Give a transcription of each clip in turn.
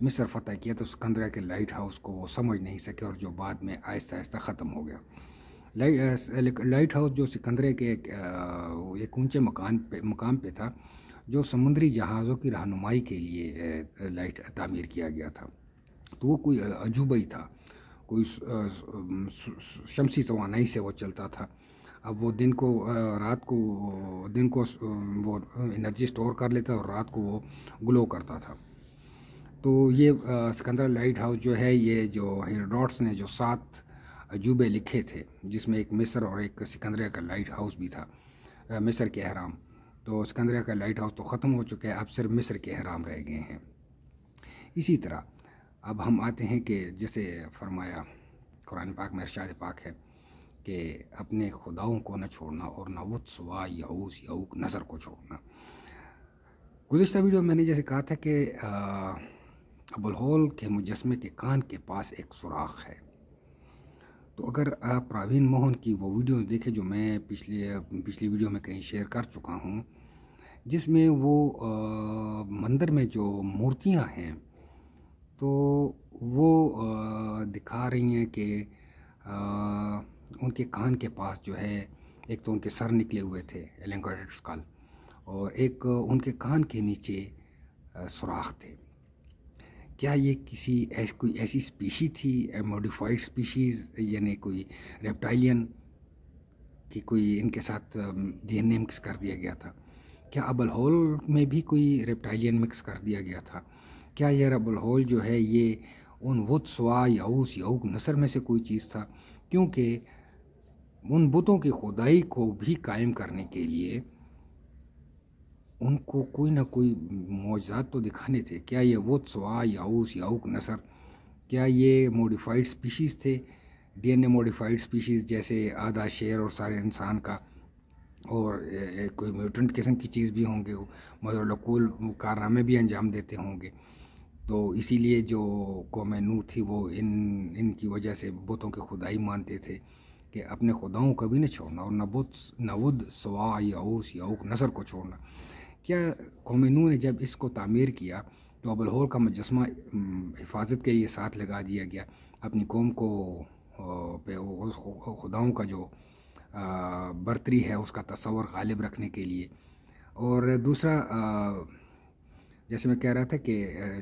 مصر فتح کیا تو اسکندریہ کے لائٹ ہاؤس کو وہ سمجھ نہیں سکے اور جو بعد میں آہستہ آہستہ ختم ہو گیا۔ لائٹ ہاؤس جو سکندریہ کے ایک اونچے مقام پہ تھا، جو سمندری جہازوں کی رہنمائی کے لیے لائٹ تعمیر کیا گیا تھا، تو وہ کوئی عجوبہ ہی تھا، کوئی شمسی توانائی سے وہ چلتا تھا۔ اب وہ دن کو وہ انرجی سٹور کر لیتا اور رات کو وہ گلو کرتا تھا۔ تو یہ سکندریہ لائٹ ہاؤس جو ہے، یہ جو ہیروڈوٹس نے جو 7 عجوبے لکھے تھے، جس میں ایک مصر اور ایک سکندریہ کا لائٹ ہاؤس بھی تھا، مصر کے اہرام۔ تو سکندریہ کا لائٹ ہاؤس تو ختم ہو چکا ہے، اب صرف مصر کے اہرام رہ گئے ہیں۔ اسی طرح اب ہم آتے ہیں کہ جیسے فرمایا قرآن پاک میں، ارشاد پاک ہے کہ اپنے خداؤں کو نہ چھوڑنا اور نہ ود، سوا، یعوث، یعوق، نصر کو چھوڑنا۔ گزشتہ ویڈیو میں نے جیسے کہا تھا کہ ابوالہول کے مجسمے کے کان کے پاس ایک سوراخ ہے۔ تو اگر آپ پراوین موہن کی وہ ویڈیوز دیکھیں جو میں پچھلی ویڈیو میں کہیں شیئر کر چکا ہوں، جس میں وہ مندر میں جو مورتیاں ہیں تو وہ دکھا رہی ہیں کہ ان کے کان کے پاس جو ہے، ایک تو ان کے سر نکلے ہوئے تھے، ایلنگویٹڈ اسکل، اور ایک ان کے کان کے نیچے سوراخ تھے۔ کیا یہ کوئی ایسی اسپیشی تھی، موڈیفائڈ اسپیشیز، یعنی کوئی ریپٹائلین کی کوئی ان کے ساتھ ڈی این اے مکس کر دیا گیا تھا؟ کیا ابوالہول میں بھی کوئی ریپٹائلین مکس کر دیا گیا تھا؟ کیا یہ ابوالہول جو ہے یہ ان ود، سوا، یعوث، یعوق، نصر میں سے کوئی چیز تھا؟ کیونکہ ان بتوں کی خدائی کو بھی قائم کرنے کے لیے ان کو کوئی نہ کوئی معجزات تو دکھانے تھے۔ کیا یہ ود، سوا، یعوث، یعوق، نصر، کیا یہ موڈیفائڈ سپیشیز تھے، ڈی این اے موڈیفائڈ سپیشیز، جیسے آدھا شیر اور سارے انسان کا، اور کوئی میوٹنٹ قسم کی چیز بھی ہوں گے، مہرالعقول کارنامے بھی انجام دیتے ہوں گے؟ تو اسی لیے جو قوم نوح تھی وہ ان کی وجہ سے بتوں کی خدائی مانتے تھے کہ اپنے خداؤں کو بھی نہ چھوڑنا، اور نہ ود، سوا، یعوث، یعوق، نصر کو چھوڑنا۔ کیا قوم نوح نے جب اس کو تعمیر کیا تو ابوالہول کا مجسمہ حفاظت کے لیے ساتھ لگا دیا گیا، اپنی قوم کو پہ اس خداؤں کا جو برتری ہے اس کا تصور غالب رکھنے کے لیے؟ اور دوسرا، جیسے میں کہہ رہا تھا کہ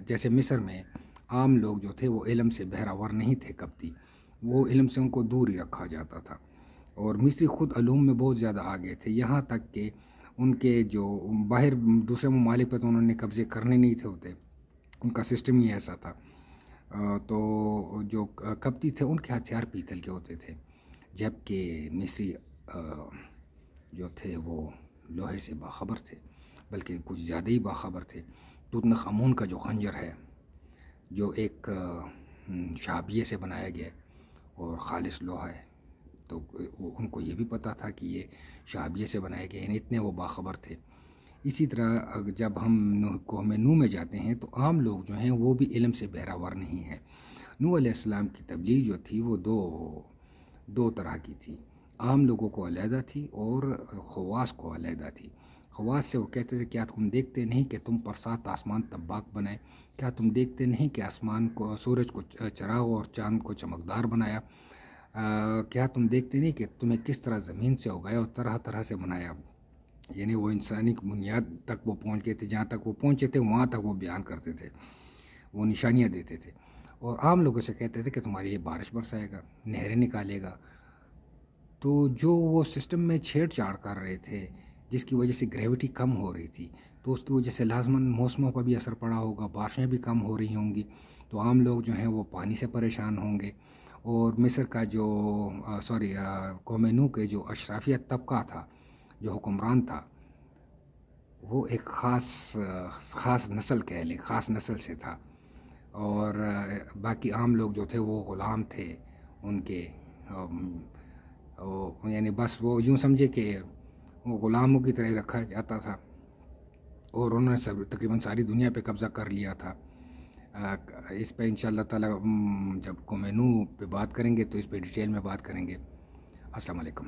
جیسے مصر میں عام لوگ جو تھے وہ علم سے بہراور نہیں تھے، قبطی، وہ علم سے ان کو دور ہی رکھا جاتا تھا، اور مصری خود علوم میں بہت زیادہ آگے تھے، یہاں تک کہ ان کے جو باہر دوسرے ممالک پہ تو انہوں نے قبضے کرنے نہیں تھے ہوتے، ان کا سسٹم ہی ایسا تھا۔ تو جو قبطی تھے ان کے ہتھیار پیتل کے ہوتے تھے، جبکہ مصری جو تھے وہ لوہے سے باخبر تھے، بلکہ کچھ زیادہ ہی باخبر تھے۔ توت عنخ آمون کا جو خنجر ہے، جو ایک شہابیے سے بنایا گیا اور خالص لوہا ہے، تو ان کو یہ بھی پتہ تھا کہ یہ شہابیے سے بنایا گیا، یعنی اتنے وہ باخبر تھے۔ اسی طرح جب ہم قوم نوح میں جاتے ہیں تو عام لوگ جو ہیں وہ بھی علم سے بہراور نہیں ہیں۔ نوح علیہ السلام کی تبلیغ جو تھی وہ دو طرح کی تھی، عام لوگوں کو علیحدہ تھی اور خواص کو علیحدہ تھی۔ خواص سے وہ کہتے تھے کیا تم دیکھتے نہیں کہ تم پر 7 آسمان طباق بنائے؟ کیا تم دیکھتے نہیں کہ آسمان کو، سورج کو چراغ اور چاند کو چمکدار بنایا؟ کیا تم دیکھتے نہیں کہ تمہیں کس طرح زمین سے اگایا اور طرح طرح سے بنایا؟ یعنی وہ انسانی بنیاد تک وہ پہنچ گئے تھے، جہاں تک وہ پہنچے تھے وہاں تک وہ بیان کرتے تھے، وہ نشانیاں دیتے تھے، اور عام لوگوں سے کہتے تھے کہ تمہارے لیے بارش برسائے گا، نہریں نکالے گا۔ تو جو وہ سسٹم میں چھیڑ چھاڑ کر رہے تھے، جس کی وجہ سے گریوٹی کم ہو رہی تھی، تو اس کی وجہ سے لازماً موسموں پر بھی اثر پڑا ہوگا، بارشیں بھی کم ہو رہی ہوں گی، تو عام لوگ جو ہیں وہ پانی سے پریشان ہوں گے۔ اور مصر کا جو قوم نوح کے جو اشرافیہ طبقہ تھا، جو حکمران تھا، وہ ایک خاص نسل کہہ لیں، خاص نسل سے تھا، اور باقی عام لوگ جو تھے وہ غلام تھے ان کے، یعنی بس وہ یوں سمجھے کہ وہ غلاموں کی طرح رکھا جاتا تھا، اور انہوں نے تقریباً ساری دنیا پہ قبضہ کر لیا تھا۔ اس پہ انشاءاللہ تعالی جب قوم نوح پہ بات کریں گے تو اس پہ ڈیٹیل میں بات کریں گے۔ السلام علیکم۔